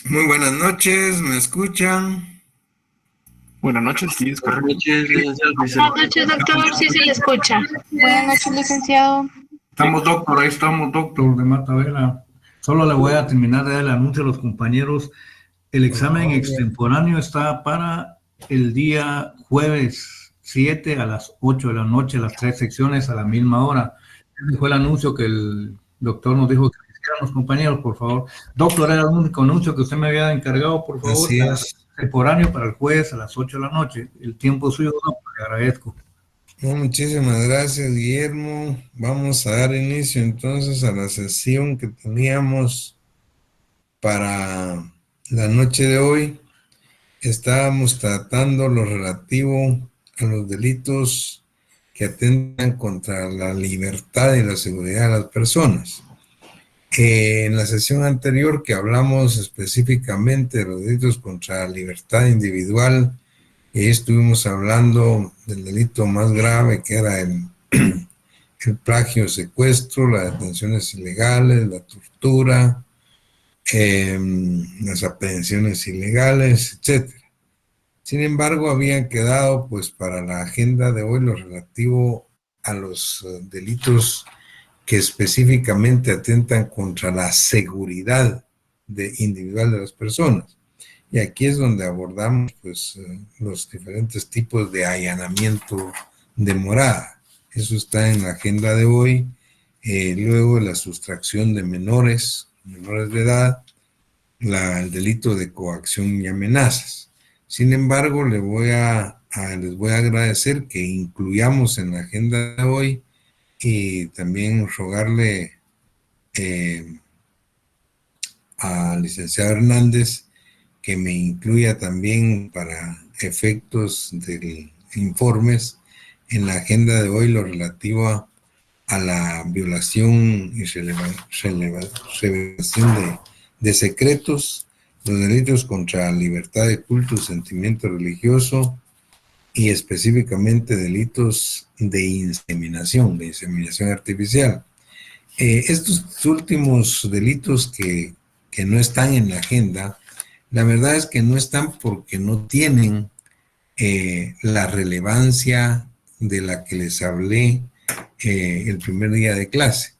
Muy buenas noches, ¿me escuchan? Buenas noches, sí, es Buenas correcto. noches, licenciado Buenas Cristian. noches, doctor. Sí se le escucha. Buenas noches, licenciado. Estamos, doctor, ahí estamos, doctor de Matavela. Solo le voy a terminar de dar el anuncio a los compañeros. El examen extemporáneo está para el día jueves 7 a las 8 de la noche, las 3 secciones a la misma hora. Ese fue el anuncio que el doctor nos dijo que hiciéramos, compañeros, por favor. Doctor, era el único anuncio que usted me había encargado, por favor. Así es. Extemporáneo para el jueves a las 8 de la noche. El tiempo suyo, doctor, le agradezco. No, muchísimas gracias, Guillermo. Vamos a dar inicio entonces a la sesión que teníamos para la noche de hoy. Estábamos tratando lo relativo a los delitos que atentan contra la libertad y la seguridad de las personas. En la sesión anterior que hablamos específicamente de los delitos contra la libertad individual, y estuvimos hablando del delito más grave que era el plagio, secuestro, las detenciones ilegales, la tortura, las aprehensiones ilegales, etcétera. Sin embargo, habían quedado pues para la agenda de hoy lo relativo a los delitos que específicamente atentan contra la seguridad individual de las personas. Y aquí es donde abordamos pues, los diferentes tipos de allanamiento de morada. Eso está en la agenda de hoy. Luego la sustracción de menores de edad, el delito de coacción y amenazas. Sin embargo, les voy a agradecer que incluyamos en la agenda de hoy y también rogarle al licenciado Hernández que me incluya también para efectos de informes en la agenda de hoy lo relativo a la violación y revelación de secretos, los delitos contra la libertad de culto, sentimiento religioso y específicamente delitos de inseminación artificial. Estos últimos delitos que no están en la agenda, la verdad es que no están porque no tienen la relevancia de la que les hablé el primer día de clase.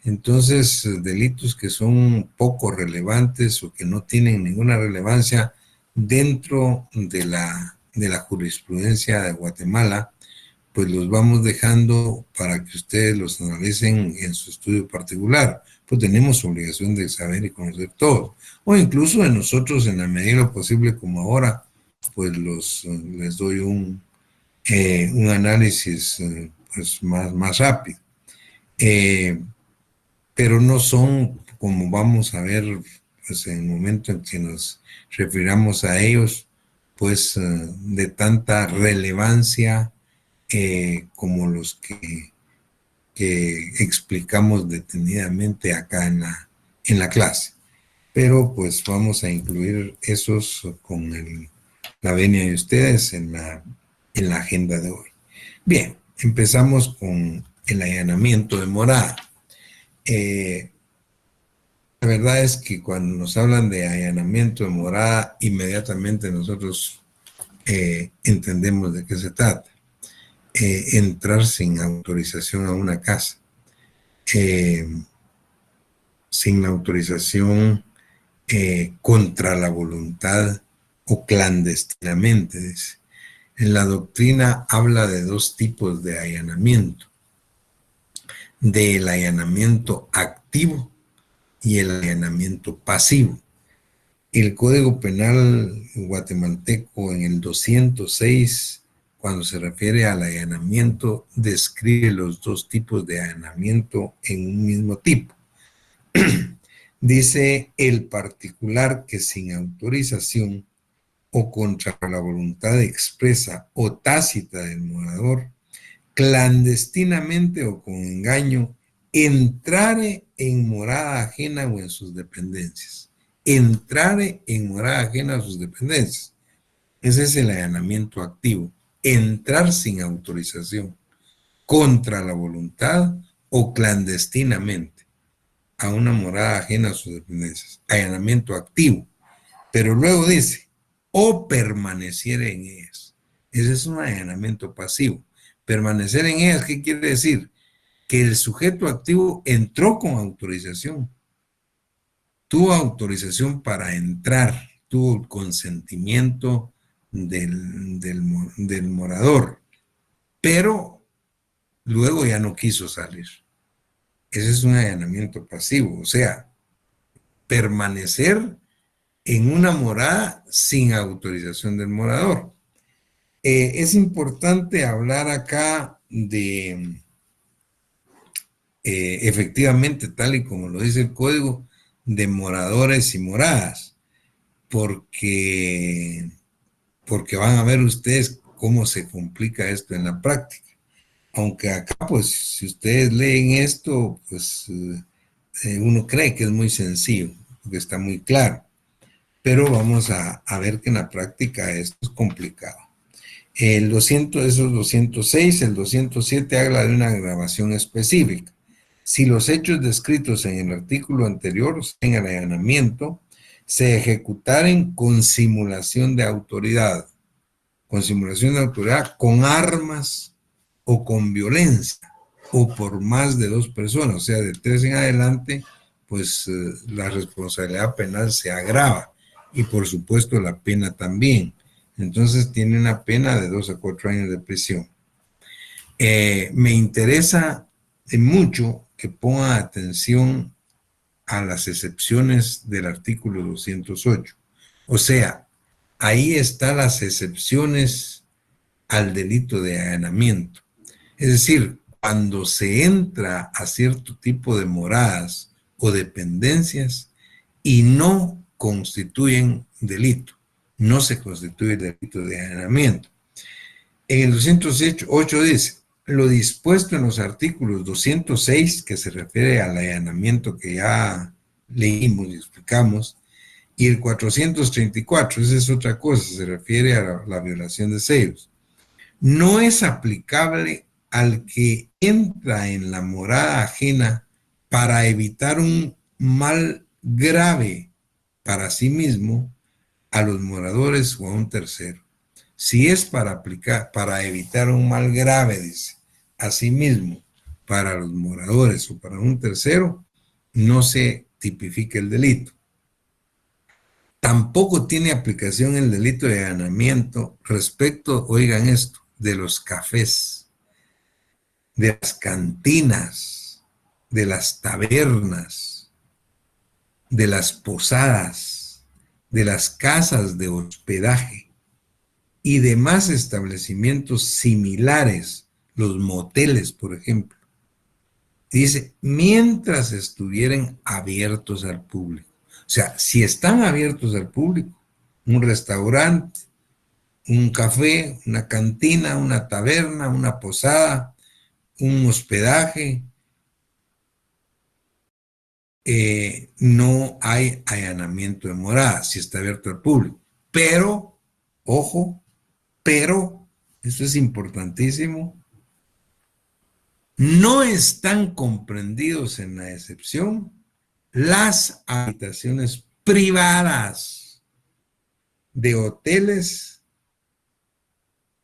Entonces, delitos que son poco relevantes o que no tienen ninguna relevancia dentro de la jurisprudencia de Guatemala, pues los vamos dejando para que ustedes los analicen en su estudio particular. Pues tenemos obligación de saber y conocer todo. O incluso de nosotros, en la medida de lo posible, como ahora, pues les doy un análisis pues más rápido. Pero no son, como vamos a ver, pues en el momento en que nos refiramos a ellos, pues de tanta relevancia como los que explicamos detenidamente acá en la clase. Pero pues vamos a incluir esos con la venia de ustedes en la agenda de hoy. Bien, empezamos con el allanamiento de morada. La verdad es que cuando nos hablan de allanamiento de morada, inmediatamente nosotros entendemos de qué se trata. Entrar sin autorización a una casa, sin la autorización, contra la voluntad o clandestinamente. Dice. En la doctrina habla de dos tipos de allanamiento: del allanamiento activo y el allanamiento pasivo. El Código Penal guatemalteco en el 206, cuando se refiere al allanamiento, describe los dos tipos de allanamiento en un mismo tipo. Dice: el particular que sin autorización o contra la voluntad expresa o tácita del morador, clandestinamente o con engaño, entrare en morada ajena o en sus dependencias. Entrare en morada ajena a sus dependencias. Ese es el allanamiento activo. Entrar sin autorización, contra la voluntad o clandestinamente. a una morada ajena a sus dependencias. Allanamiento activo. Pero luego dice, o permaneciere en ellas. Ese es un allanamiento pasivo. Permanecer en ellas, ¿qué quiere decir? Que el sujeto activo entró con autorización. Tuvo autorización para entrar, tuvo el consentimiento del morador, pero luego ya no quiso salir. Ese es un allanamiento pasivo, o sea, permanecer en una morada sin autorización del morador. Es importante hablar acá de, efectivamente, tal y como lo dice el código, de moradores y moradas, porque van a ver ustedes cómo se complica esto en la práctica. Aunque acá, pues, si ustedes leen esto, pues uno cree que es muy sencillo, porque está muy claro. Pero vamos a ver que en la práctica esto es complicado. El 200, eso es 206, el 207 habla de una grabación específica. Si los hechos descritos en el artículo anterior, en el allanamiento, se ejecutaren con simulación de autoridad, con armas o con violencia, o por más de 2 personas, o sea, de 3 en adelante, pues la responsabilidad penal se agrava, y por supuesto la pena también. Entonces tiene una pena de 2 a 4 años de prisión. Me interesa mucho que pongan atención a las excepciones del artículo 208. O sea, ahí están las excepciones al delito de allanamiento. Es decir, cuando se entra a cierto tipo de moradas o dependencias y no constituyen delito, no se constituye delito de allanamiento. En el 208 dice, lo dispuesto en los artículos 206, que se refiere al allanamiento que ya leímos y explicamos, y el 434, esa es otra cosa, se refiere a la violación de sellos. No es aplicable al que entra en la morada ajena para evitar un mal grave para sí mismo, a los moradores o a un tercero. Si es para evitar un mal grave, dice, a sí mismo, para los moradores o para un tercero, no se tipifica el delito. Tampoco tiene aplicación el delito de allanamiento respecto, oigan esto, de los cafés, de las cantinas, de las tabernas, de las posadas, de las casas de hospedaje y demás establecimientos similares, los moteles, por ejemplo. Dice, mientras estuvieran abiertos al público. O sea, si están abiertos al público, un restaurante, un café, una cantina, una taberna, una posada, un hospedaje, no hay allanamiento de morada si está abierto al público. Pero, ojo, pero, eso es importantísimo, no están comprendidos en la excepción las habitaciones privadas de hoteles,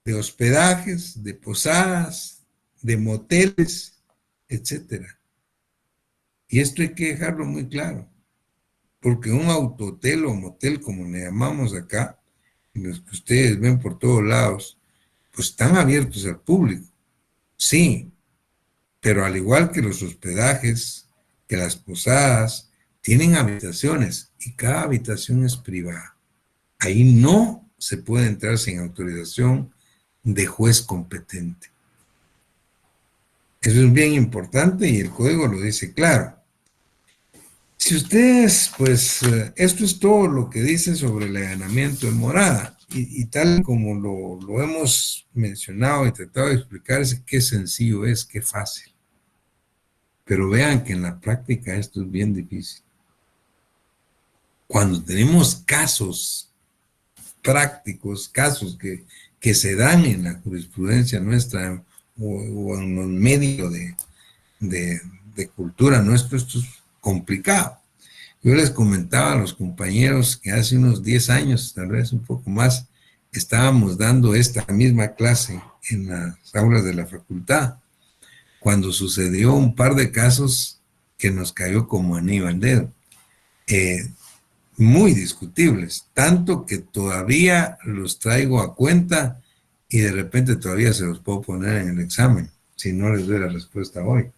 de hospedajes, de posadas, de moteles, etcétera. Y esto hay que dejarlo muy claro, porque un autohotel o motel, como le llamamos acá, los que ustedes ven por todos lados, pues están abiertos al público, sí, pero al igual que los hospedajes, que las posadas, tienen habitaciones y cada habitación es privada. Ahí no se puede entrar sin autorización de juez competente. Eso es bien importante y el código lo dice claro. Si ustedes, pues, esto es todo lo que dice sobre el allanamiento de morada, y tal como lo hemos mencionado y tratado de explicar, es qué sencillo es, qué fácil. Pero vean que en la práctica esto es bien difícil. Cuando tenemos casos prácticos, casos que se dan en la jurisprudencia nuestra o en los medios de cultura nuestros, estos complicado. Yo les comentaba a los compañeros que hace unos 10 años, tal vez un poco más, estábamos dando esta misma clase en las aulas de la facultad, cuando sucedió un par de casos que nos cayó como anillo al dedo, muy discutibles, tanto que todavía los traigo a cuenta y de repente todavía se los puedo poner en el examen, si no les doy la respuesta hoy.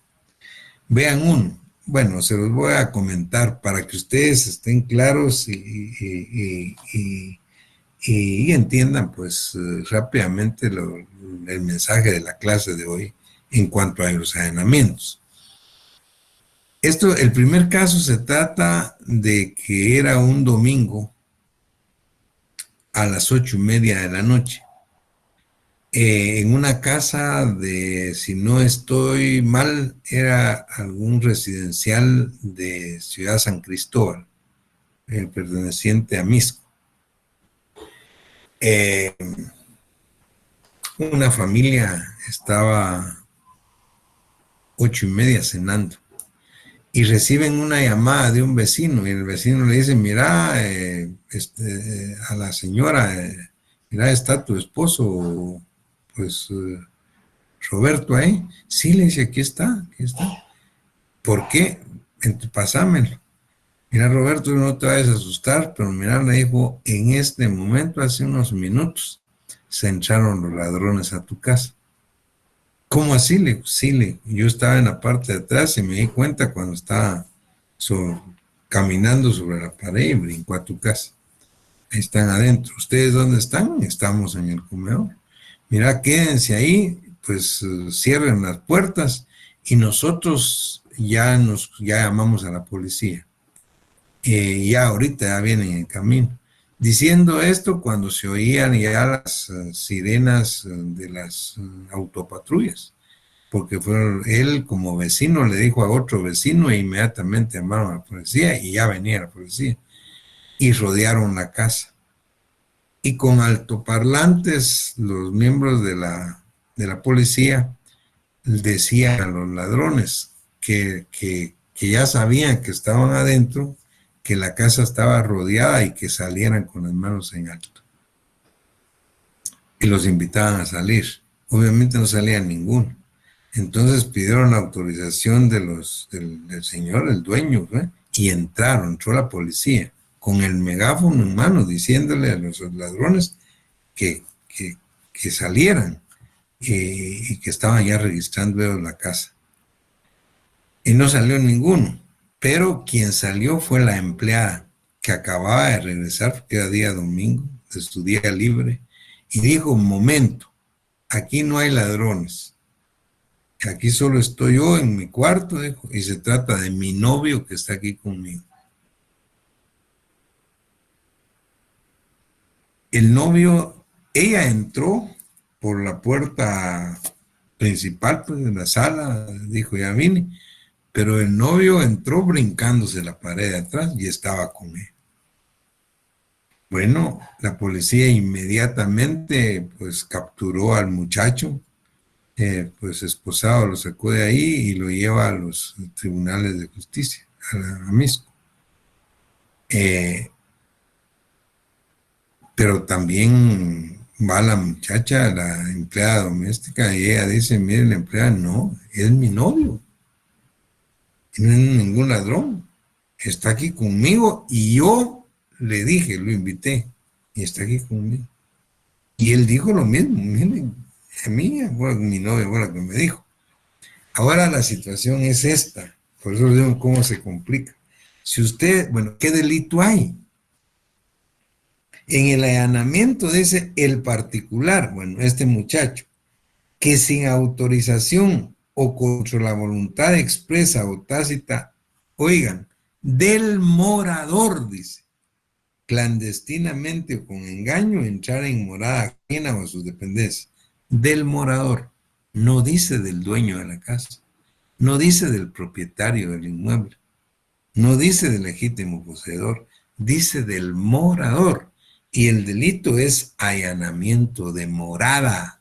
Vean uno. Bueno, se los voy a comentar para que ustedes estén claros y entiendan pues rápidamente el mensaje de la clase de hoy en cuanto a los allanamientos. El primer caso se trata de que era un domingo a las 8:30 de la noche. En una casa de, si no estoy mal, era algún residencial de Ciudad San Cristóbal, perteneciente a Misco. Una familia estaba 8:30 cenando y reciben una llamada de un vecino y el vecino le dice, mira, a la señora, mira, está tu esposo, pues Roberto ahí. Sí, le dice, aquí está, aquí está. ¿Por qué? Pásamelo. Mira, Roberto, no te vayas a asustar, pero mira, le dijo, en este momento, hace unos minutos, se entraron los ladrones a tu casa. ¿Cómo así? Le digo, sí, yo estaba en la parte de atrás y me di cuenta cuando estaba caminando sobre la pared y brincó a tu casa. Ahí están adentro. ¿Ustedes dónde están? Estamos en el comedor. Mira, quédense ahí, pues cierren las puertas y nosotros ya llamamos a la policía. Ya ahorita ya vienen en camino. Diciendo esto cuando se oían ya las sirenas de las autopatrullas, porque él como vecino le dijo a otro vecino e inmediatamente llamaron a la policía y ya venía la policía y rodearon la casa. Y con altoparlantes los miembros de la policía decían a los ladrones que ya sabían que estaban adentro, que la casa estaba rodeada y que salieran con las manos en alto. Y los invitaban a salir. Obviamente no salía ninguno. Entonces pidieron la autorización del señor, el dueño, ¿eh? Y entró la policía con el megáfono en mano diciéndole a los ladrones que salieran y que estaban ya registrando la casa. Y no salió ninguno. Pero quien salió fue la empleada que acababa de regresar, porque era día domingo, de su día libre, y dijo, un momento, aquí no hay ladrones, aquí solo estoy yo en mi cuarto, dijo, y se trata de mi novio que está aquí conmigo. El novio, ella entró por la puerta principal, pues, de la sala, dijo, ya vine, pero el novio entró brincándose la pared de atrás y estaba con él. Bueno, la policía inmediatamente pues capturó al muchacho, pues esposado, lo sacó de ahí y lo lleva a los tribunales de justicia, a Misco. Pero también va la muchacha, la empleada doméstica, y ella dice, mire, la empleada, no, es mi novio. No es ningún ladrón, está aquí conmigo y yo le dije, lo invité y está aquí conmigo. Y él dijo lo mismo, miren, a mí, bueno, mi novia fue la que me dijo. Ahora la situación es esta, por eso digo cómo se complica. Si usted, bueno, ¿qué delito hay? En el allanamiento dice el particular, bueno, este muchacho, que sin autorización o contra la voluntad expresa o tácita, oigan, del morador, dice, clandestinamente o con engaño, entrar en morada ajena o a sus dependencias. Del morador, no dice del dueño de la casa, no dice del propietario del inmueble, no dice del legítimo poseedor, dice del morador. Y el delito es allanamiento de morada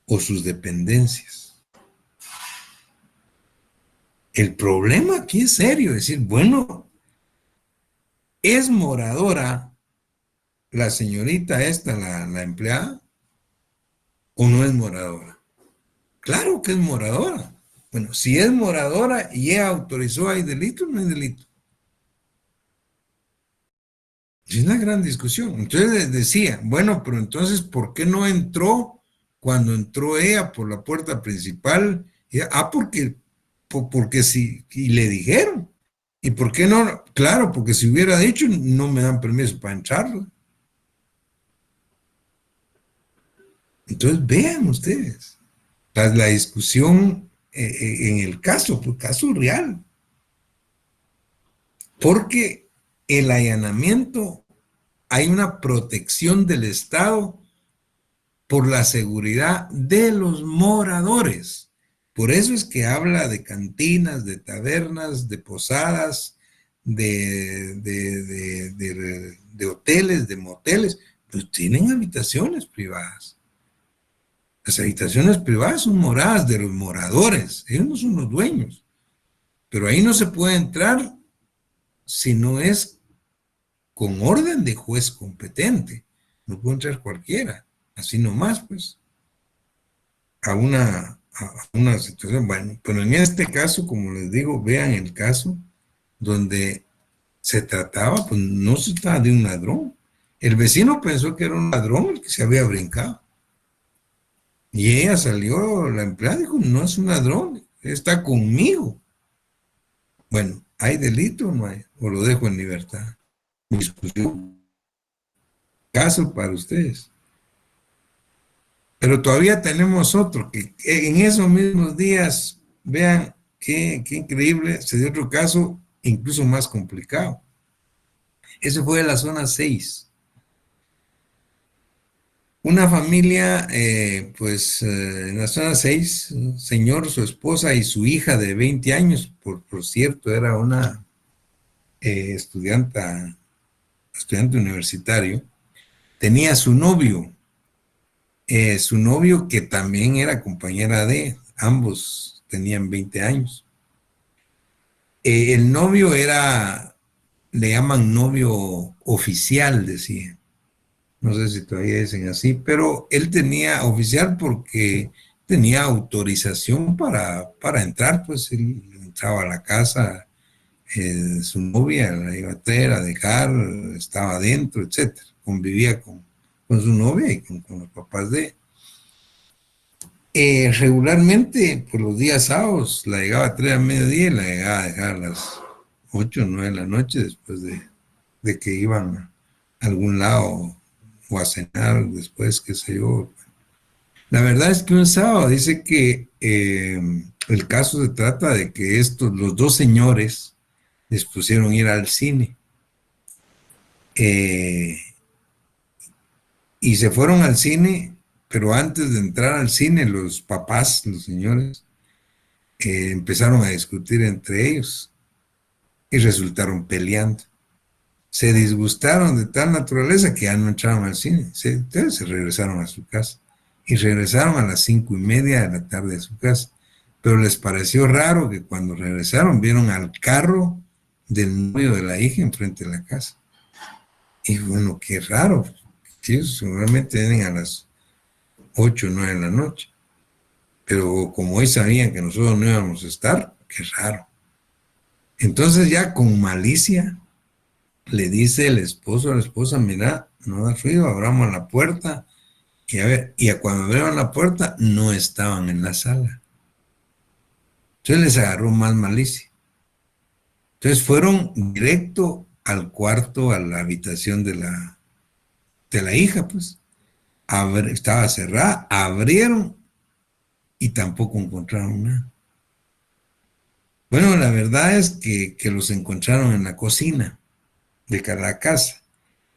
o sus dependencias. El problema aquí es serio, es decir, bueno, ¿es moradora la señorita esta, la empleada, o no es moradora? Claro que es moradora. Bueno, si es moradora y ella autorizó, ¿hay delito o no hay delito? Es la gran discusión. Entonces les decía, bueno, pero entonces, ¿por qué no entró cuando entró ella por la puerta principal? Porque sí, y le dijeron. ¿Y por qué no? Claro, porque si hubiera dicho, no me dan permiso para entrar. Entonces, vean ustedes, la discusión en el caso, pues caso real. Porque el allanamiento, hay una protección del Estado por la seguridad de los moradores. Por eso es que habla de cantinas, de tabernas, de posadas, de hoteles, de moteles, pues tienen habitaciones privadas. Las habitaciones privadas son moradas de los moradores, ellos no son los dueños. Pero ahí no se puede entrar si no es con orden de juez competente. No puede entrar cualquiera, así nomás, pues, a una situación. Bueno, pero en este caso, como les digo, vean el caso donde se trataba, pues no se trataba de un ladrón. El vecino pensó que era un ladrón el que se había brincado. Y ella salió, la empleada dijo, no es un ladrón, está conmigo. Bueno, ¿hay delito o no hay? ¿O lo dejo en libertad? Discusión. Caso para ustedes. Pero todavía tenemos otro, que en esos mismos días, vean qué increíble, se dio otro caso incluso más complicado. Ese fue de la zona 6. Una familia, en la zona 6, un señor, su esposa y su hija de 20 años, por cierto, era una estudiante universitario, tenía su novio que también era compañera ambos tenían 20 años. El novio le llaman novio oficial, decía. No sé si todavía dicen así, pero él tenía oficial porque tenía autorización para entrar, pues él entraba a la casa de su novia, la iba a traer, a dejar, estaba adentro, etcétera. Convivía con su novia y con los papás de él. Regularmente, por los días sábados, la llegaba a traer a mediodía y la llegaba a dejar a las 8 o 9 de la noche después de que iban a algún lado o a cenar después, qué sé yo. La verdad es que un sábado dice que el caso se trata de que los dos señores les pusieron ir al cine y se fueron al cine, pero antes de entrar al cine los papás, los señores, empezaron a discutir entre ellos y resultaron peleando. Se disgustaron de tal naturaleza que ya no entraron al cine. Entonces se regresaron a su casa. Y regresaron a las 5:30 de la tarde a su casa. Pero les pareció raro que cuando regresaron vieron al carro del novio de la hija enfrente de la casa. Y bueno, qué raro. Ellos seguramente vienen a las 8 o 9 de la noche. Pero como hoy sabían que nosotros no íbamos a estar, qué raro. Entonces ya con malicia le dice el esposo a la esposa, mira, no da ruido, abramos la puerta, y cuando abrieron la puerta, no estaban en la sala. Entonces les agarró más malicia. Entonces fueron directo al cuarto, a la habitación de la hija, pues. Estaba cerrada, abrieron y tampoco encontraron nada. Bueno, la verdad es que los encontraron en la cocina de cada casa.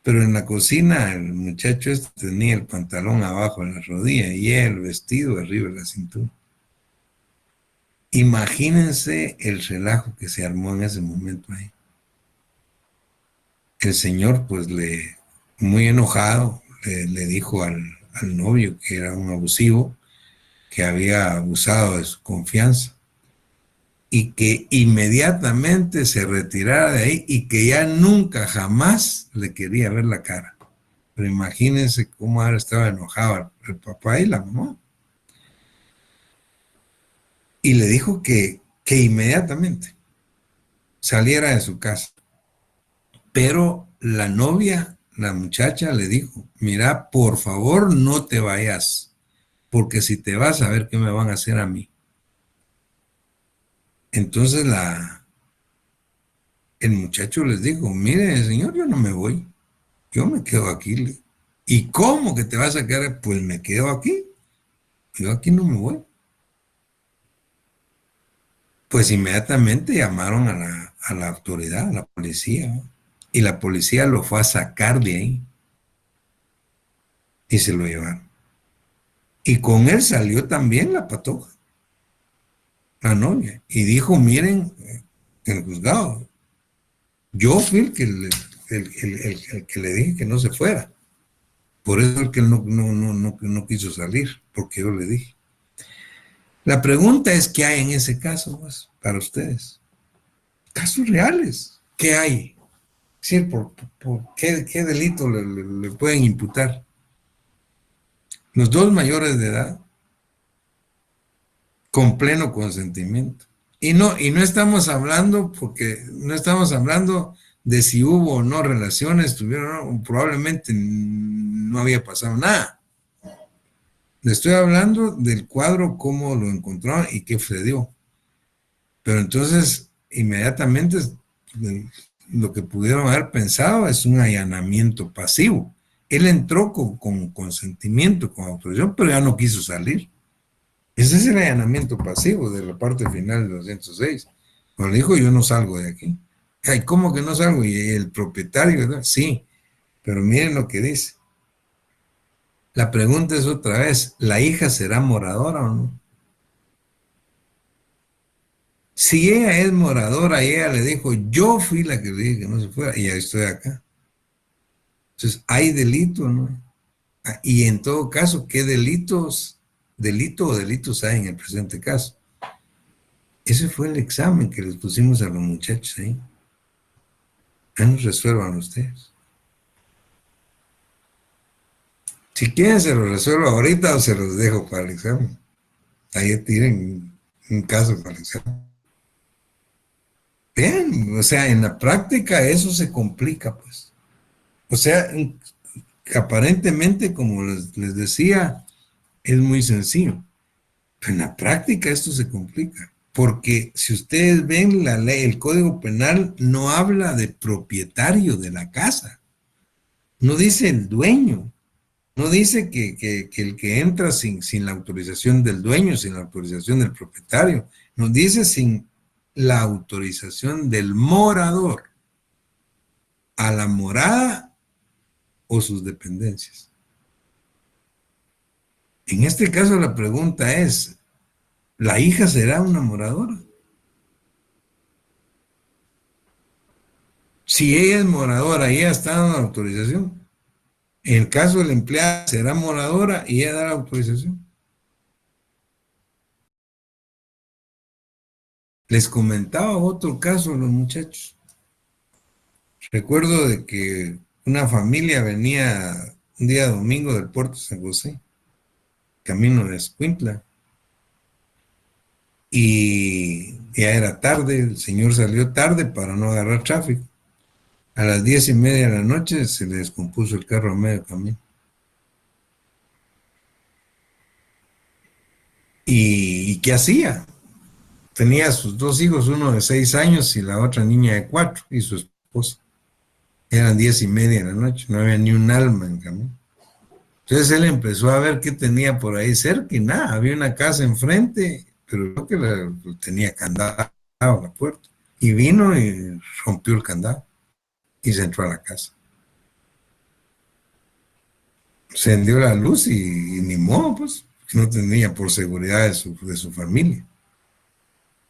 Pero en la cocina el muchacho tenía el pantalón abajo de la rodilla y el vestido arriba de la cintura. Imagínense el relajo que se armó en ese momento ahí. El señor, pues, muy enojado, le dijo al novio que era un abusivo, que había abusado de su confianza. y que inmediatamente se retirara de ahí y que ya nunca jamás le quería ver la cara. Pero imagínense cómo ahora estaba enojado el papá y la mamá. Y le dijo que inmediatamente saliera de su casa. Pero la novia, la muchacha, le dijo, mira, por favor no te vayas, porque si te vas a ver qué me van a hacer a mí. Entonces el muchacho les dijo, mire, señor, yo no me voy, yo me quedo aquí. ¿Y cómo que te vas a quedar? Pues me quedo aquí, yo aquí no me voy. Pues inmediatamente llamaron a la autoridad, a la policía, ¿no? Y la policía lo fue a sacar de ahí y se lo llevaron. Y con él salió también la patoja, la novia, y dijo, miren, en el juzgado, yo fui el que le dije que no se fuera. Por eso es que él no quiso salir, porque yo le dije. La pregunta es, ¿qué hay en ese caso, pues, para ustedes? Casos reales, ¿qué hay? Es decir, ¿por qué delito le pueden imputar? Los dos mayores de edad, con pleno consentimiento. Y no estamos hablando, porque no estamos hablando de si hubo o no relaciones, tuvieron o no, probablemente no había pasado nada. Le estoy hablando del cuadro, cómo lo encontraron y qué sucedió. Pero entonces, inmediatamente, lo que pudieron haber pensado es un allanamiento pasivo. Él entró con consentimiento, con autorización, pero ya no quiso salir. Ese es el allanamiento pasivo de la parte final de 206. Cuando dijo, yo no salgo de aquí. Ay, ¿cómo que no salgo? Y el propietario, ¿verdad? Sí, pero miren lo que dice. La pregunta es otra vez, ¿la hija será moradora o no? Si ella es moradora y ella le dijo, yo fui la que le dije que no se fuera, y ya estoy acá. Entonces, ¿hay delito o no? Y en todo caso, ¿qué delito o delitos hay en el presente caso? Ese fue el examen que les pusimos a los muchachos ahí. Ya nos resuelvan ustedes. Si quieren se los resuelvo ahorita o se los dejo para el examen. Ahí tienen un caso para el examen. Bien, o sea, en la práctica eso se complica, pues. O sea, aparentemente, como les decía, es muy sencillo. Pero en la práctica esto se complica. Porque si ustedes ven la ley, el Código Penal no habla de propietario de la casa. No dice el dueño. No dice que el que entra sin la autorización del dueño, sin la autorización del propietario. Nos dice sin la autorización del morador a la morada o sus dependencias. En este caso la pregunta es, ¿la hija será una moradora? Si ella es moradora y ella está dando la autorización, en el caso del empleado será moradora y ella da la autorización. Les comentaba otro caso a los muchachos. Recuerdo de que una familia venía un día domingo del puerto de San José, camino de Escuintla, y ya era tarde, el señor salió tarde para no agarrar tráfico. A las 10:30 de la noche se le descompuso el carro a medio camino. ¿Y qué hacía? Tenía sus dos hijos, uno de 6 años y la otra niña de 4, y su esposa. Eran 10:30 de la noche, no había ni un alma en camino. Entonces él empezó a ver qué tenía por ahí cerca y nada, había una casa enfrente, pero creo que tenía candado la puerta. Y vino y rompió el candado y se entró a la casa. Se encendió la luz y ni modo, pues, no tenía por seguridad de su familia.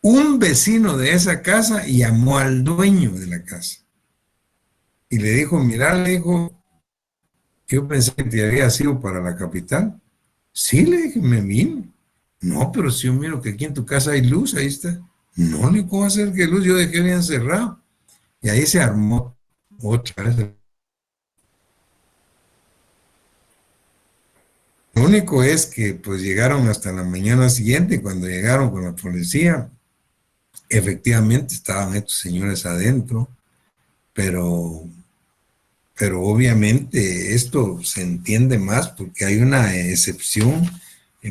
Un vecino de esa casa llamó al dueño de la casa y le dijo, mira, le dijo, yo pensé que te había sido para la capital. Sí, le dije, me vino. No, pero si yo miro que aquí en tu casa hay luz, ahí está. No le puedo hacer que luz, yo dejé bien cerrado. Y ahí se armó otra vez. Lo único es que pues llegaron hasta la mañana siguiente, cuando llegaron con la policía, efectivamente estaban estos señores adentro, pero obviamente esto se entiende más porque hay una excepción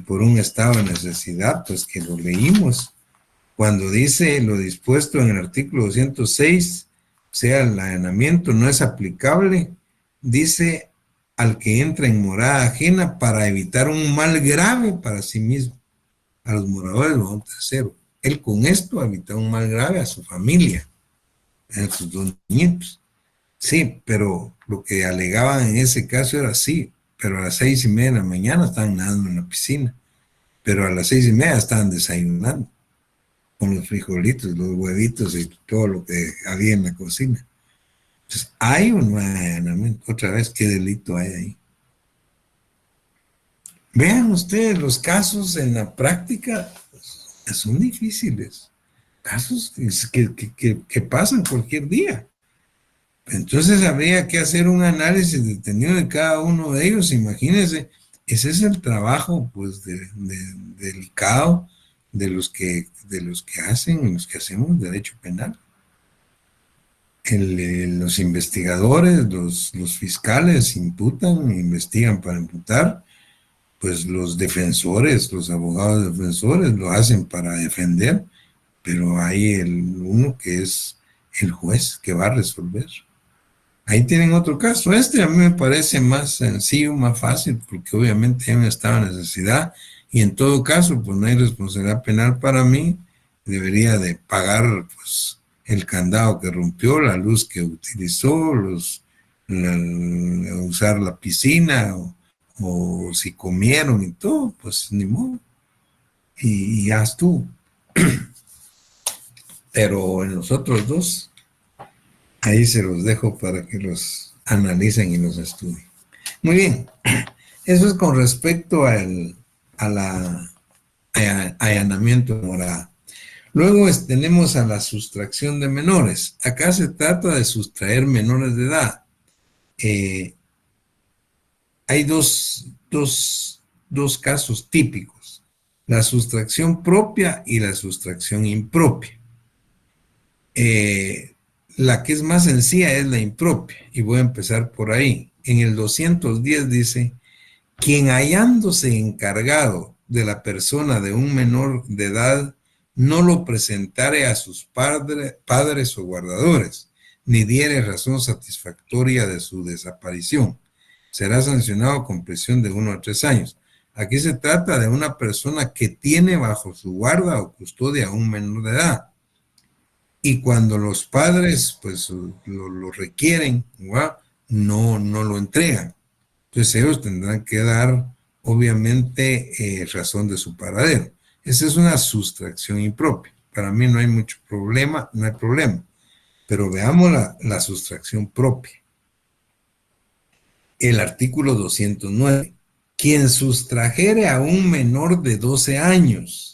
por un estado de necesidad, pues que lo leímos. Cuando dice lo dispuesto en el artículo 206, o sea, el allanamiento no es aplicable, dice al que entra en morada ajena para evitar un mal grave para sí mismo. A los moradores lo vamos a hacer. Él con esto evita un mal grave a su familia, a sus dos niñitos. Sí, pero lo que alegaban en ese caso era sí, pero a las 6:30 de la mañana estaban nadando en la piscina, pero a las 6:30 estaban desayunando con los frijolitos, los huevitos y todo lo que había en la cocina. Entonces, hay un allanamiento. Otra vez, ¿qué delito hay ahí? Vean ustedes, los casos en la práctica son difíciles. Casos que pasan cualquier día. Entonces habría que hacer un análisis detenido de cada uno de ellos. Imagínense, ese es el trabajo pues delicado de los que hacemos derecho penal. Los investigadores, los fiscales imputan, investigan para imputar, pues los defensores, los abogados defensores lo hacen para defender, pero hay uno que es el juez que va a resolver. Ahí tienen otro caso. Este a mí me parece más sencillo, más fácil, porque obviamente hay un estado de necesidad y en todo caso, pues no hay responsabilidad penal para mí. Debería de pagar pues el candado que rompió, la luz que utilizó, usar la piscina o si comieron y todo, pues ni modo. Y ya estuvo. Pero en los otros dos, ahí se los dejo para que los analicen y los estudien. Muy bien, eso es con respecto al allanamiento de morada. Luego tenemos a la sustracción de menores. Acá se trata de sustraer menores de edad. Hay dos casos típicos, la sustracción propia y la sustracción impropia. La que es más sencilla es la impropia, y voy a empezar por ahí. En el 210 dice, quien hallándose encargado de la persona de un menor de edad, no lo presentare a sus padres o guardadores, ni diere razón satisfactoria de su desaparición, será sancionado con prisión de 1 a 3 años. Aquí se trata de una persona que tiene bajo su guarda o custodia a un menor de edad. Y cuando los padres pues lo requieren, no lo entregan. Entonces ellos tendrán que dar, obviamente, razón de su paradero. Esa es una sustracción impropia. Para mí no hay mucho problema, no hay problema. Pero veamos la sustracción propia. El artículo 209. Quien sustrajere a un menor de 12 años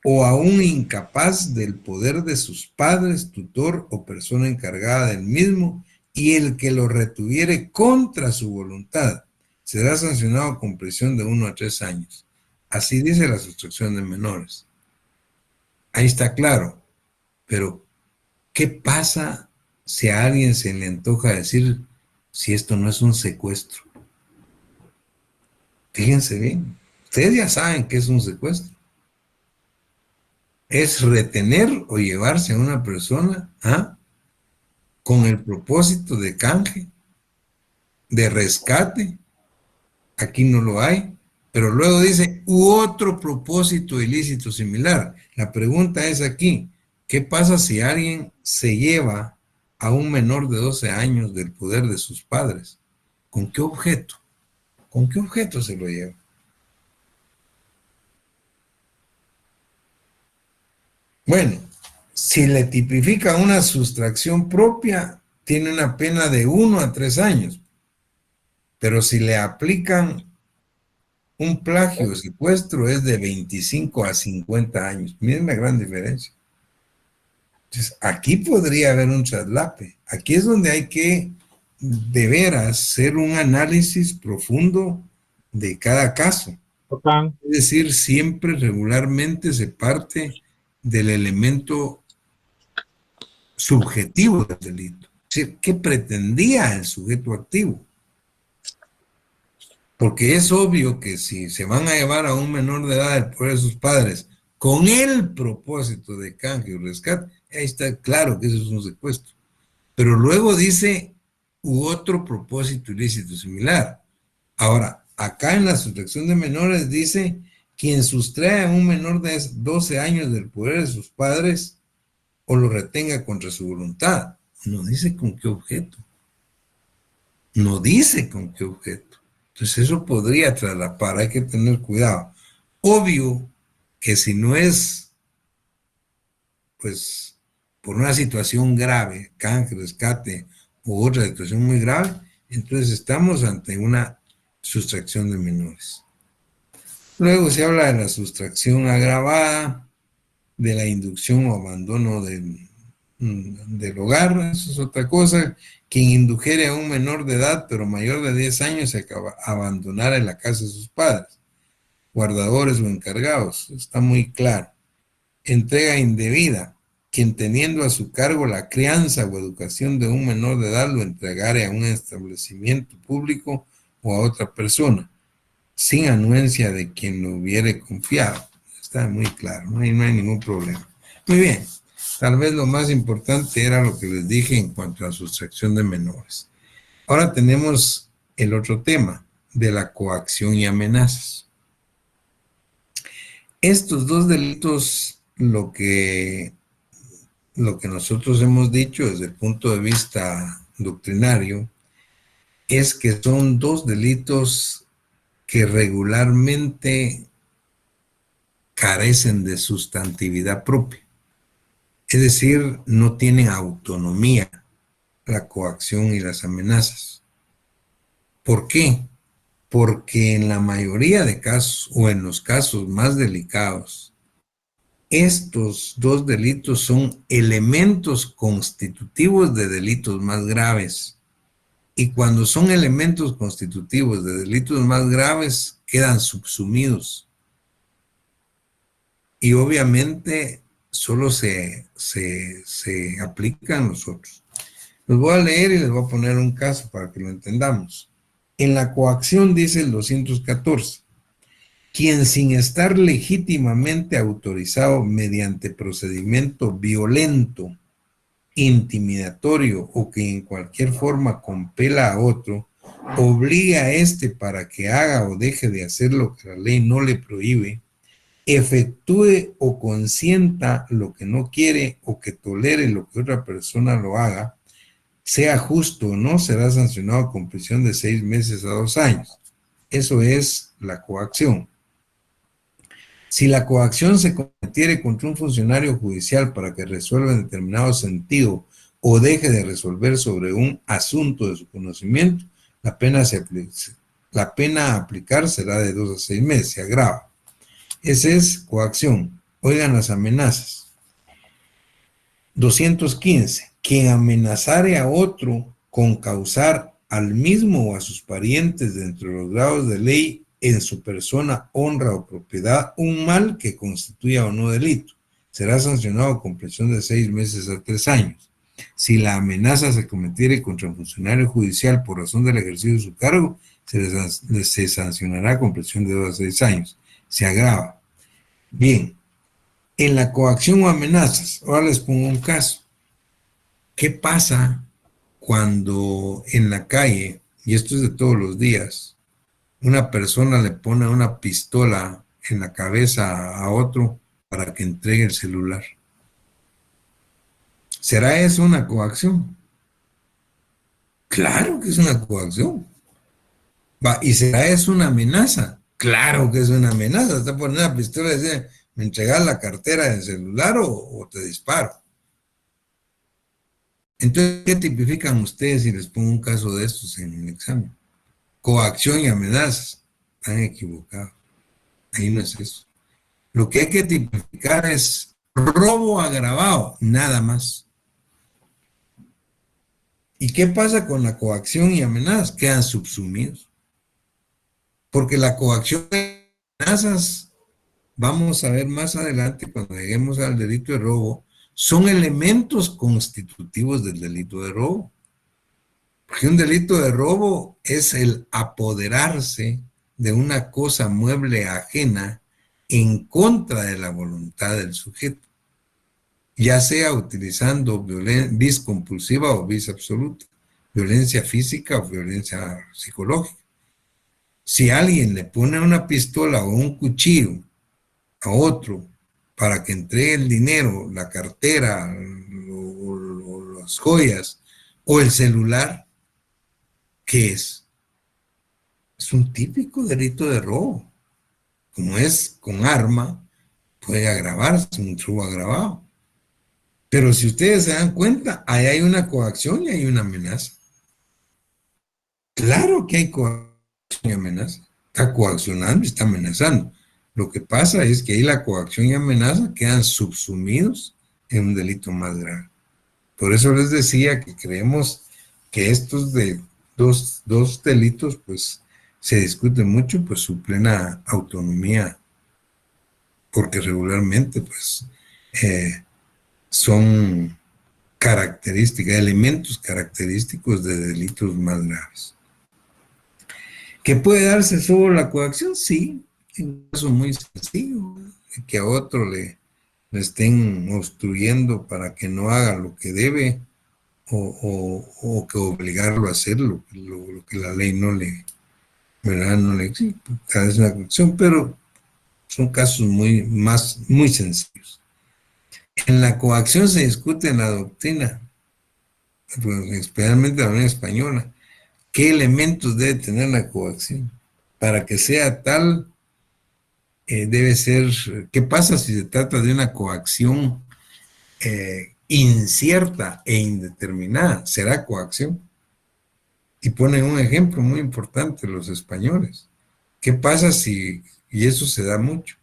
o a un incapaz del poder de sus padres, tutor o persona encargada del mismo, y el que lo retuviere contra su voluntad, será sancionado con prisión de 1 a 3 años. Así dice la sustracción de menores. Ahí está claro. Pero, ¿qué pasa si a alguien se le antoja decir si esto no es un secuestro? Fíjense bien. Ustedes ya saben qué es un secuestro. Es retener o llevarse a una persona con el propósito de canje, de rescate. Aquí no lo hay, pero luego dice u otro propósito ilícito similar. La pregunta es aquí, ¿qué pasa si alguien se lleva a un menor de 12 años del poder de sus padres? ¿Con qué objeto? ¿Con qué objeto se lo lleva? Bueno, si le tipifica una sustracción propia, tiene una pena de 1 a 3 años. Pero si le aplican Un plagio o secuestro es de 25 a 50 años. Miren la gran diferencia. Entonces, aquí podría haber un traslape. Aquí es donde hay que, de veras, hacer un análisis profundo de cada caso. Es decir, siempre regularmente se parte del elemento subjetivo del delito. Es decir, ¿qué pretendía el sujeto activo? Porque es obvio que si se van a llevar a un menor de edad del poder de sus padres con el propósito de canje o rescate, ahí está claro que eso es un secuestro. Pero luego dice, u otro propósito ilícito similar. Ahora, acá en la sustracción de menores dice, quien sustrae a un menor de 12 años del poder de sus padres o lo retenga contra su voluntad. No dice con qué objeto. No dice con qué objeto. Entonces eso podría traslapar, hay que tener cuidado. Obvio que si no es, pues, por una situación grave, canje, rescate u otra situación muy grave, entonces estamos ante una sustracción de menores. Luego se habla de la sustracción agravada, de la inducción o abandono del hogar, eso es otra cosa. Quien indujere a un menor de edad, pero mayor de 10 años, a abandonar en la casa de sus padres, guardadores o encargados, está muy claro. Entrega indebida, quien teniendo a su cargo la crianza o educación de un menor de edad lo entregare a un establecimiento público o a otra persona, sin anuencia de quien lo hubiere confiado. Está muy claro, no hay ningún problema. Muy bien, tal vez lo más importante era lo que les dije en cuanto a sustracción de menores. Ahora tenemos el otro tema de la coacción y amenazas. Estos dos delitos, lo que nosotros hemos dicho desde el punto de vista doctrinario, es que son dos delitos que regularmente carecen de sustantividad propia. Es decir, no tienen autonomía la coacción y las amenazas. ¿Por qué? Porque en la mayoría de casos, o en los casos más delicados, estos dos delitos son elementos constitutivos de delitos más graves. Y cuando son elementos constitutivos de delitos más graves, quedan subsumidos. Y obviamente solo se aplican los otros. Los voy a leer y les voy a poner un caso para que lo entendamos. En la coacción dice el 214, quien sin estar legítimamente autorizado mediante procedimiento violento, intimidatorio o que en cualquier forma compela a otro, obliga a éste para que haga o deje de hacer lo que la ley no le prohíbe, efectúe o consienta lo que no quiere o que tolere lo que otra persona lo haga, sea justo o no, será sancionado con prisión de 6 meses a 2 años. Eso es la coacción. Si la coacción se cometiere contra un funcionario judicial para que resuelva en determinado sentido o deje de resolver sobre un asunto de su conocimiento, la pena a aplicar será de 2 a 6 meses, se agrava. Esa es coacción. Oigan las amenazas. 215. Quien amenazare a otro con causar al mismo o a sus parientes dentro de los grados de ley en su persona, honra o propiedad un mal que constituya o no delito, será sancionado con prisión de 6 meses a 3 años. Si la amenaza se cometiere contra un funcionario judicial por razón del ejercicio de su cargo, se sancionará con prisión de 2 a 6 años. Se agrava. Bien, en la coacción o amenazas, ahora les pongo un caso. ¿Qué pasa cuando en la calle, y esto es de todos los días, una persona le pone una pistola en la cabeza a otro para que entregue el celular? ¿Será eso una coacción? Claro que es una coacción. ¿Y será eso una amenaza? Claro que es una amenaza. Te pone una pistola y dice, ¿me entregas la cartera del celular o te disparo? Entonces, ¿qué tipifican ustedes si les pongo un caso de estos en el examen? Coacción y amenazas. están equivocados. Ahí no es eso. Lo que hay que tipificar es robo agravado, nada más. ¿Y qué pasa con la coacción y amenazas? Quedan subsumidos. Porque la coacción y amenazas, vamos a ver más adelante cuando lleguemos al delito de robo, son elementos constitutivos del delito de robo. Porque un delito de robo es el apoderarse de una cosa mueble ajena en contra de la voluntad del sujeto, ya sea utilizando vis compulsiva o vis absoluta, violencia física o violencia psicológica. Si alguien le pone una pistola o un cuchillo a otro para que entregue el dinero, la cartera, o las joyas, o el celular, ¿qué es? Es un típico delito de robo. Como es con arma, puede agravarse, un robo agravado. Pero si ustedes se dan cuenta, ahí hay una coacción y hay una amenaza. Claro que hay coacción y amenaza. Está coaccionando y está amenazando. Lo que pasa es que ahí la coacción y amenaza quedan subsumidos en un delito más grave. Por eso les decía que creemos que estos de dos delitos, pues, se discute mucho, pues, su plena autonomía, porque regularmente, pues, son características, elementos característicos de delitos más graves. ¿Que puede darse solo la coacción? Sí, en un caso muy sencillo, que a otro le estén obstruyendo para que no haga lo que debe, o que obligarlo a hacer lo que la ley no le, ¿verdad? No le exige. Cada vez una coacción, pero son casos muy sencillos. En la coacción se discute en la doctrina, especialmente la Unión Española, qué elementos debe tener la coacción. Para que sea tal, debe ser, ¿qué pasa si se trata de una coacción incierta e indeterminada? ¿Será coacción? Y ponen un ejemplo muy importante los españoles. ¿Qué pasa si, y eso se da mucho,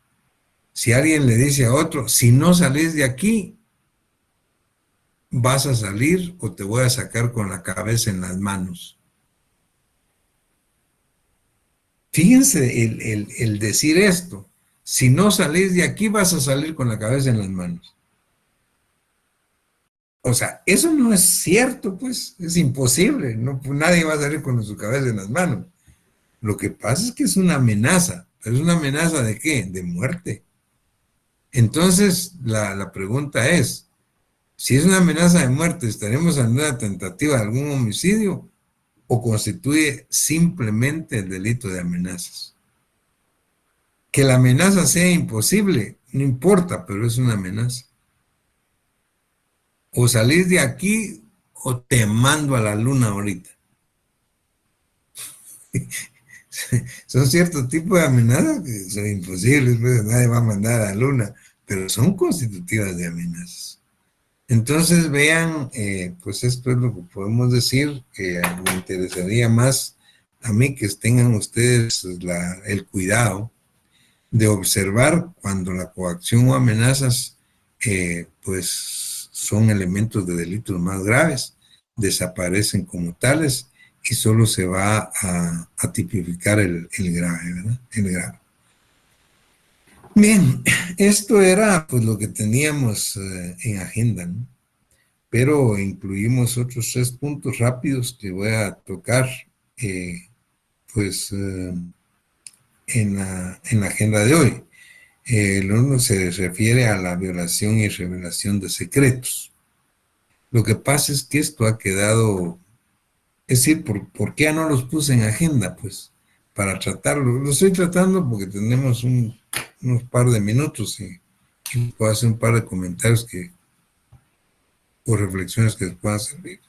si alguien le dice a otro, si no salís de aquí, vas a salir o te voy a sacar con la cabeza en las manos? Fíjense el decir esto, si no salís de aquí vas a salir con la cabeza en las manos. O sea, eso no es cierto, pues, es imposible, no, nadie va a salir con su cabeza en las manos. Lo que pasa es que es una amenaza, pero es una amenaza ¿de qué? De muerte. Entonces, la pregunta es, si es una amenaza de muerte, ¿estaremos ante una tentativa de algún homicidio o constituye simplemente el delito de amenazas? Que la amenaza sea imposible, no importa, pero es una amenaza. O salís de aquí o te mando a la luna ahorita. Son ciertos tipos de amenazas que son imposibles, pues nadie va a mandar a la luna, pero son constitutivas de amenazas. Entonces vean, pues esto es lo que podemos decir, que me interesaría más a mí que tengan ustedes el cuidado de observar cuando la coacción o amenazas, pues son elementos de delitos más graves, desaparecen como tales y solo se va a tipificar el grave, ¿verdad? El grave. Bien, esto era pues lo que teníamos en agenda, ¿no? Pero incluimos otros 3 puntos rápidos que voy a tocar, en la agenda de hoy. El uno se refiere a la violación y revelación de secretos. Lo que pasa es que esto ha quedado, es decir, ¿por qué no los puse en agenda? Pues para tratarlo. Lo estoy tratando porque tenemos unos par de minutos y puedo hacer un par de comentarios o reflexiones que les puedan servir.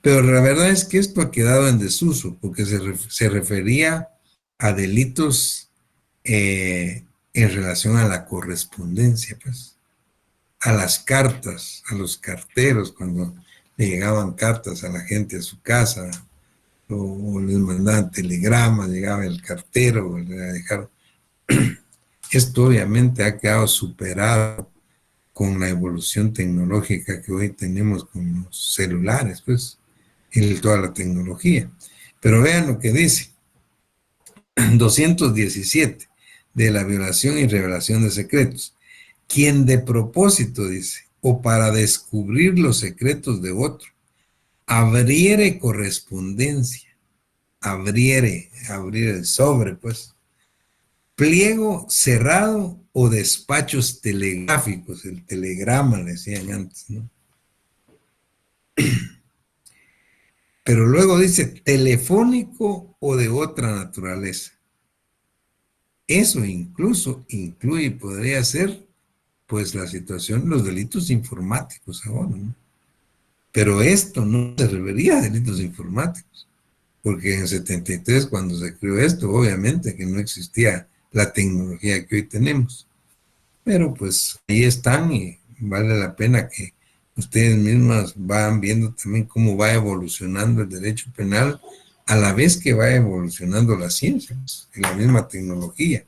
Pero la verdad es que esto ha quedado en desuso porque se refería a delitos en relación a la correspondencia, pues, a las cartas, a los carteros, cuando le llegaban cartas a la gente a su casa, o les mandaban telegramas, llegaba el cartero, le dejaron. Esto obviamente ha quedado superado con la evolución tecnológica que hoy tenemos con los celulares, pues, y toda la tecnología. Pero vean lo que dice, 217, de la violación y revelación de secretos. Quien de propósito, dice, o para descubrir los secretos de otro, abriere correspondencia, abrir el sobre, pues, pliego cerrado o despachos telegráficos, el telegrama le decían antes, ¿no? Pero luego dice telefónico o de otra naturaleza. Eso incluso incluye, podría ser, pues la situación, los delitos informáticos ahora, ¿no? Pero esto no se refería a delitos informáticos, porque en el 73, cuando se creó esto, obviamente que no existía la tecnología que hoy tenemos. Pero pues ahí están y vale la pena que ustedes mismas van viendo también cómo va evolucionando el derecho penal a la vez que va evolucionando la ciencia, pues, y la misma tecnología.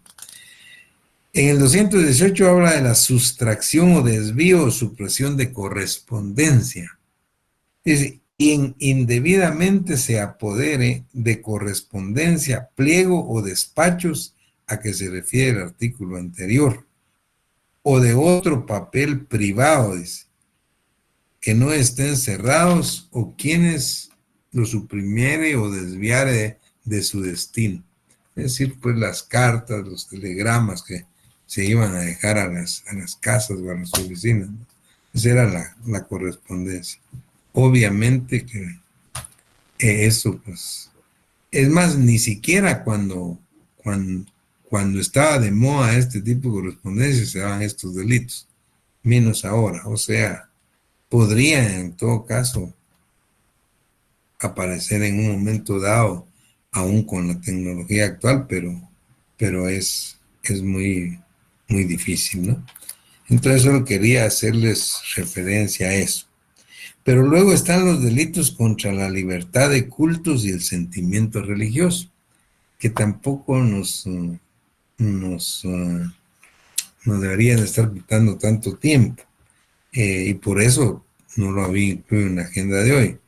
En el 218 habla de la sustracción o desvío o supresión de correspondencia. Dice, quien indebidamente se apodere de correspondencia, pliego o despachos a que se refiere el artículo anterior, o de otro papel privado, dice, que no estén cerrados o quienes lo suprimiere o desviare de su destino. Es decir, pues las cartas, los telegramas que se iban a dejar a las casas o a las oficinas, ¿no? Esa era la correspondencia. Obviamente que eso, pues, es más, ni siquiera cuando estaba de moda este tipo de correspondencia se daban estos delitos, menos ahora. O sea, podría en todo caso aparecer en un momento dado, aún con la tecnología actual, pero es muy, muy difícil, ¿no? Entonces solo quería hacerles referencia a eso. Pero luego están los delitos contra la libertad de cultos y el sentimiento religioso, que tampoco nos deberían estar quitando tanto tiempo. Y por eso no lo había incluido en la agenda de hoy.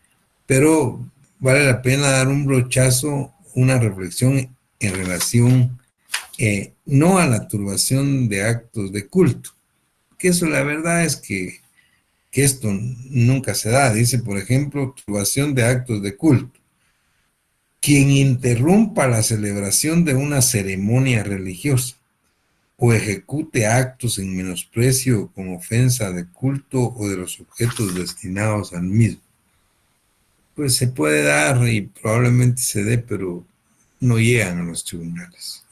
Pero vale la pena dar un brochazo, una reflexión en relación no a la turbación de actos de culto, que eso la verdad es que esto nunca se da. Dice, por ejemplo, turbación de actos de culto. Quien interrumpa la celebración de una ceremonia religiosa o ejecute actos en menosprecio o con ofensa de culto o de los objetos destinados al mismo. Pues se puede dar y probablemente se dé, pero no llegan a los tribunales.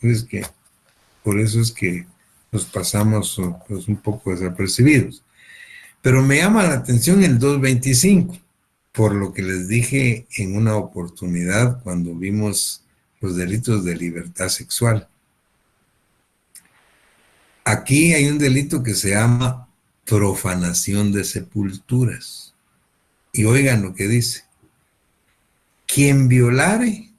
Por eso es que nos pasamos pues, un poco desapercibidos. Pero me llama la atención el 225, por lo que les dije en una oportunidad cuando vimos los delitos de libertad sexual. Aquí hay un delito que se llama profanación de sepulturas. Y oigan lo que dice. Quien violare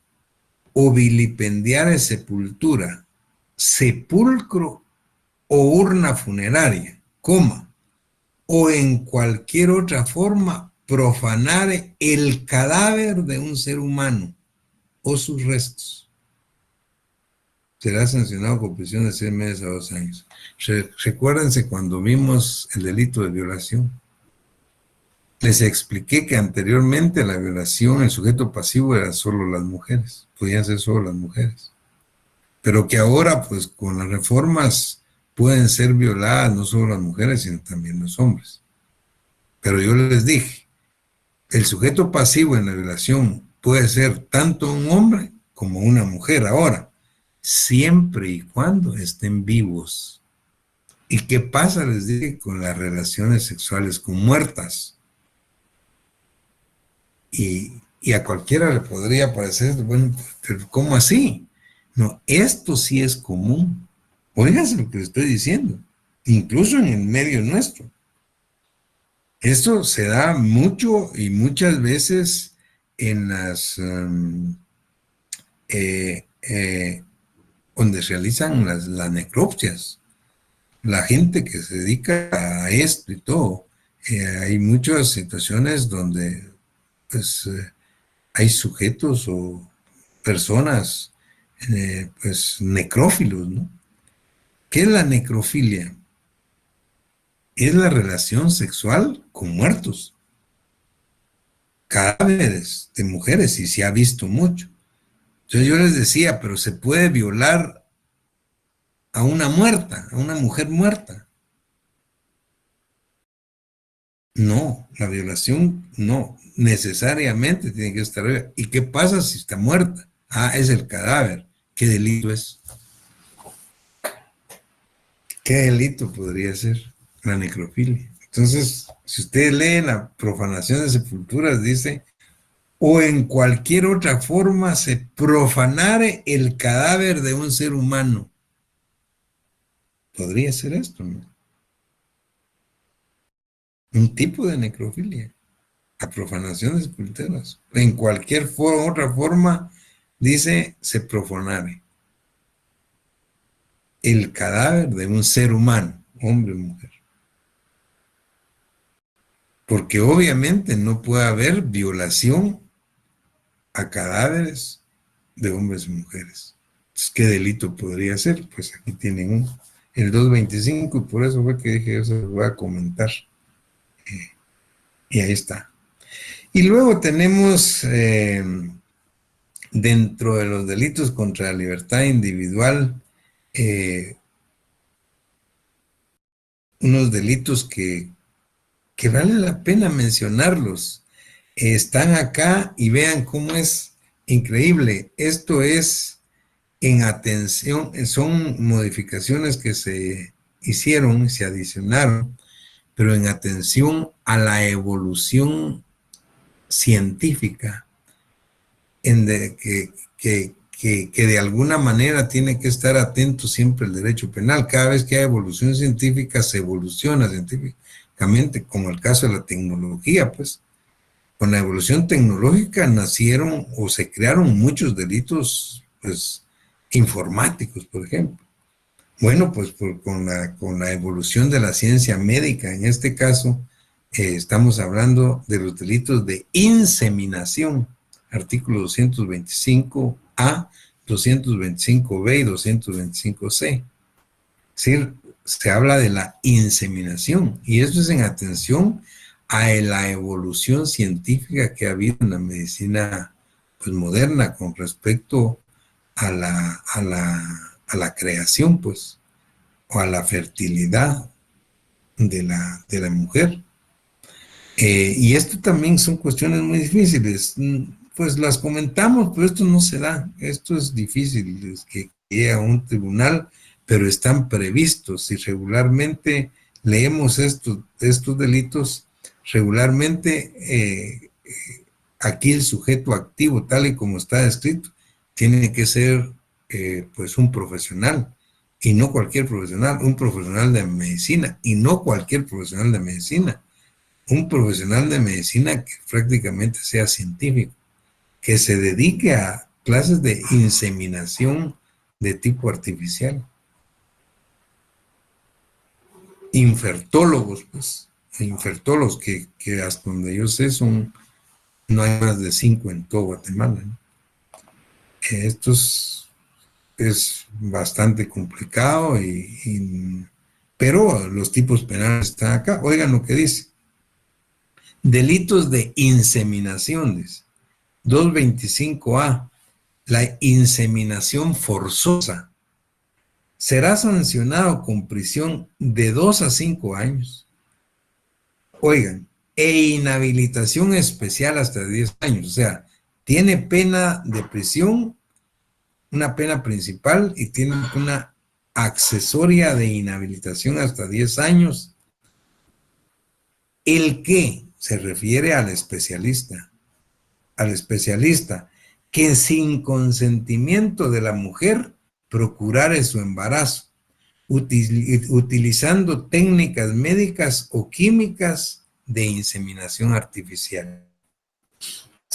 o vilipendiare sepultura, sepulcro o urna funeraria, o en cualquier otra forma profanare el cadáver de un ser humano o sus restos, será sancionado con prisión de 6 meses a 2 años. Recuérdense cuando vimos el delito de violación. Les expliqué que anteriormente la violación, el sujeto pasivo era solo las mujeres, podían ser solo las mujeres. Pero que ahora, pues con las reformas, pueden ser violadas no solo las mujeres, sino también los hombres. Pero yo les dije, el sujeto pasivo en la violación puede ser tanto un hombre como una mujer ahora, siempre y cuando estén vivos. ¿Y qué pasa, les dije, con las relaciones sexuales con muertas? Y a cualquiera le podría parecer, bueno, pero ¿cómo así? No, esto sí es común. Óiganse lo que les estoy diciendo, incluso en el medio nuestro. Esto se da mucho y muchas veces en las donde realizan las necropsias. La gente que se dedica a esto y todo, hay muchas situaciones donde pues hay sujetos o personas pues necrófilos, ¿no? ¿Qué es la necrofilia? Es la relación sexual con muertos, cadáveres de mujeres, y se ha visto mucho. Entonces yo les decía, pero se puede violar a una muerta, a una mujer muerta. No, la violación no, necesariamente tiene que estar viva. ¿Y qué pasa si está muerta? Ah, es el cadáver. ¿Qué delito es? ¿Qué delito podría ser la necrofilia? Entonces, si ustedes leen la profanación de sepulturas, dice, o en cualquier otra forma se profanare el cadáver de un ser humano. Podría ser esto, ¿no? Un tipo de necrofilia, la profanación de sepulturas. En cualquier otra forma, dice, se profanare el cadáver de un ser humano, hombre o mujer. Porque obviamente no puede haber violación a cadáveres de hombres y mujeres. Entonces, ¿qué delito podría ser? Pues aquí tienen el 225, y por eso fue que dije, eso lo voy a comentar. Y ahí está. Y luego tenemos, dentro de los delitos contra la libertad individual, unos delitos que vale la pena mencionarlos. Están acá y vean cómo es increíble. Esto es en atención, son modificaciones que se hicieron, se adicionaron, pero en atención a la evolución científica, que de alguna manera tiene que estar atento siempre el derecho penal. Cada vez que hay evolución científica, se evoluciona científicamente, como el caso de la tecnología, pues. Con la evolución tecnológica nacieron o se crearon muchos delitos, pues, informáticos, por ejemplo. Bueno, pues con la evolución de la ciencia médica, en este caso, estamos hablando de los delitos de inseminación, artículo 225A, 225B y 225C. Es decir, se habla de la inseminación, y esto es en atención a la evolución científica que ha habido en la medicina pues, moderna con respecto a la creación, pues, o a la fertilidad de la mujer. Y esto también son cuestiones muy difíciles. Pues las comentamos, pero esto no se da. Esto es difícil, es que llegue a un tribunal, pero están previstos, y regularmente leemos estos delitos. Regularmente aquí el sujeto activo, tal y como está escrito, tiene que ser pues un profesional, y no cualquier profesional, un profesional de medicina, y no cualquier profesional de medicina, un profesional de medicina que prácticamente sea científico, que se dedique a clases de inseminación de tipo artificial. Infertólogos, pues, infertólogos que hasta donde yo sé no hay más de 5 en todo Guatemala, ¿no? Esto es bastante complicado, pero los tipos penales están acá. Oigan lo que dice. Delitos de inseminación, dice. 225A, la inseminación forzosa, será sancionado con prisión de 2 a 5 años. Oigan, e inhabilitación especial hasta 10 años. O sea, tiene pena de prisión, una pena principal, y tiene una accesoria de inhabilitación hasta 10 años. El que se refiere al especialista que sin consentimiento de la mujer procurare su embarazo, utilizando técnicas médicas o químicas de inseminación artificial.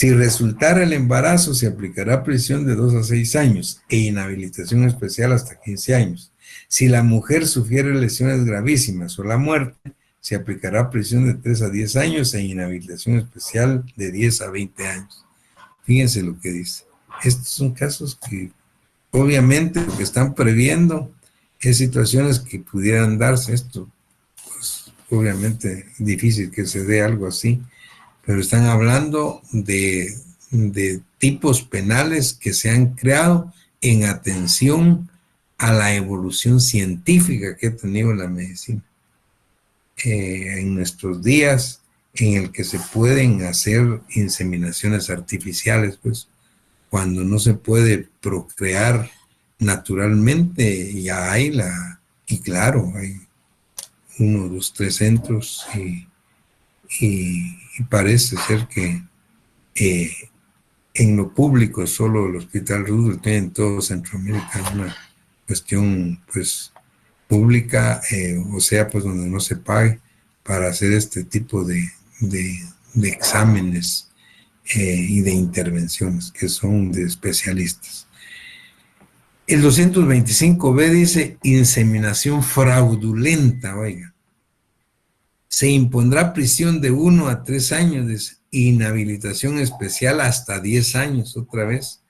Si resultara el embarazo, se aplicará prisión de 2 a 6 años e inhabilitación especial hasta 15 años. Si la mujer sufriere lesiones gravísimas o la muerte, se aplicará prisión de 3 a 10 años e inhabilitación especial de 10 a 20 años. Fíjense lo que dice. Estos son casos que obviamente lo que están previendo es situaciones que pudieran darse. Esto, pues obviamente difícil que se dé algo así, pero están hablando de tipos penales que se han creado en atención a la evolución científica que ha tenido la medicina en nuestros días, en el que se pueden hacer inseminaciones artificiales, pues cuando no se puede procrear naturalmente, ya hay y claro, hay 1, 2, 3 centros y parece ser que en lo público solo el Hospital Roosevelt tiene en todo Centroamérica una cuestión pues pública, o sea, pues donde no se pague para hacer este tipo de exámenes y de intervenciones que son de especialistas. El 225B dice inseminación fraudulenta, oiga. Se impondrá prisión de 1 a 3 años, dice, inhabilitación especial hasta 10 años, otra vez,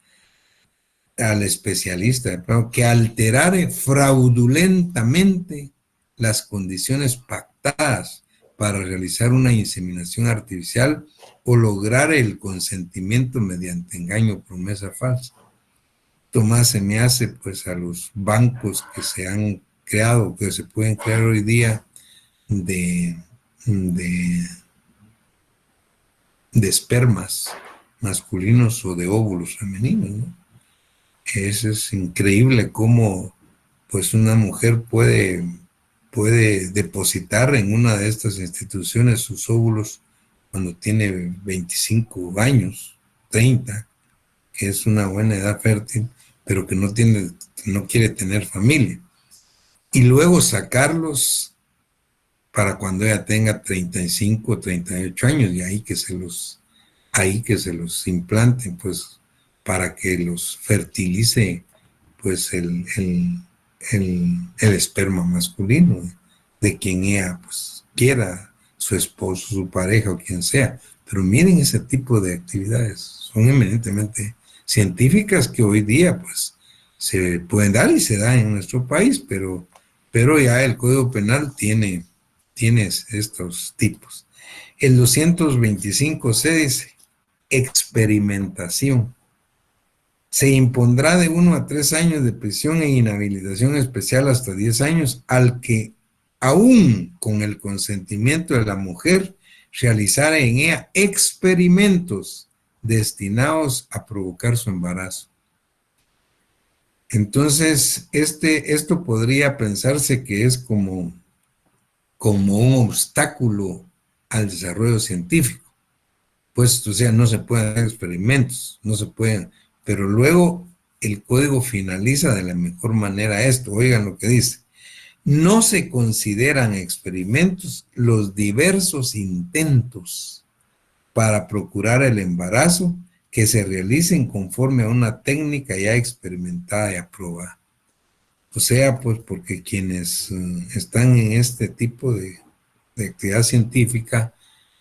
al especialista, que alterare fraudulentamente las condiciones pactadas para realizar una inseminación artificial o lograr el consentimiento mediante engaño o promesa falsa. Esto más se me hace pues a los bancos que se han creado, que se pueden crear hoy día de espermas masculinos o de óvulos femeninos, ¿no? Eso es increíble cómo pues una mujer puede depositar en una de estas instituciones sus óvulos cuando tiene 25 años, 30, que es una buena edad fértil, pero que no quiere tener familia. Y luego sacarlos para cuando ella tenga 35 o 38 años, y ahí que se los implanten, pues, para que los fertilice, pues, el esperma masculino de quien ella, pues, quiera, su esposo, su pareja o quien sea. Pero miren ese tipo de actividades, son eminentemente científicas que hoy día, pues, se pueden dar y se dan en nuestro país, pero ya el Código Penal tiene estos tipos. El 225C dice, experimentación. Se impondrá de 1 a 3 años de prisión e inhabilitación especial hasta 10 años al que, aún con el consentimiento de la mujer, realizara en ella experimentos destinados a provocar su embarazo. Entonces, esto podría pensarse que es como un obstáculo al desarrollo científico. Pues, o sea, no se pueden hacer experimentos, no se pueden, pero luego el código finaliza de la mejor manera esto. Oigan lo que dice. No se consideran experimentos los diversos intentos para procurar el embarazo que se realicen conforme a una técnica ya experimentada y aprobada. O sea, pues porque quienes están en este tipo de actividad científica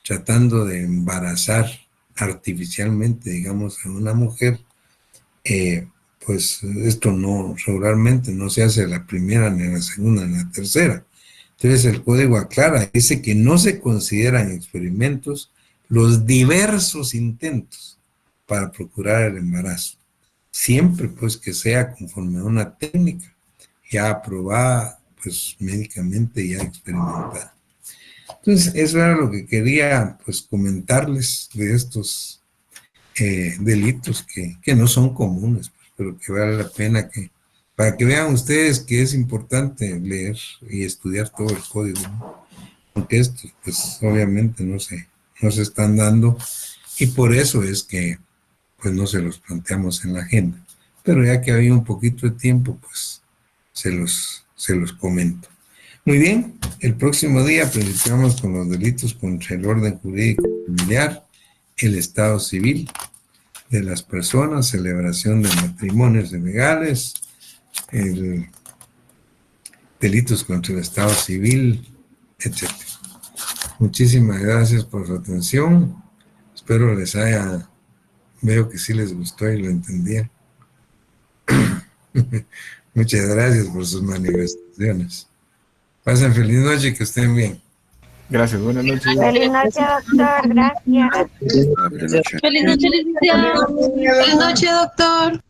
tratando de embarazar artificialmente, digamos, a una mujer, pues esto no, regularmente no se hace la primera, ni la segunda, ni la tercera. Entonces el código aclara, dice que no se consideran experimentos los diversos intentos para procurar el embarazo, siempre pues que sea conforme a una técnica ya aprobada, pues médicamente ya experimentada. Entonces eso era lo que quería pues comentarles de estos delitos que no son comunes, pues, pero que vale la pena para que vean ustedes que es importante leer y estudiar todo el código, ¿no? Porque estos pues obviamente no se están dando y por eso es que pues no se los planteamos en la agenda. Pero ya que había un poquito de tiempo, pues se los comento. Muy bien, el próximo día principiamos con los delitos contra el orden jurídico familiar. el estado civil de las personas, celebración de matrimonios ilegales, delitos contra el estado civil, etc. Muchísimas gracias por su atención. Espero les haya, veo que sí les gustó y lo entendían. Muchas gracias por sus manifestaciones. Pasen feliz noche y que estén bien. Gracias, buenas noches. Feliz noche, doctor. Gracias. Buenas noches. Feliz noche, licenciado. Feliz noche, doctor.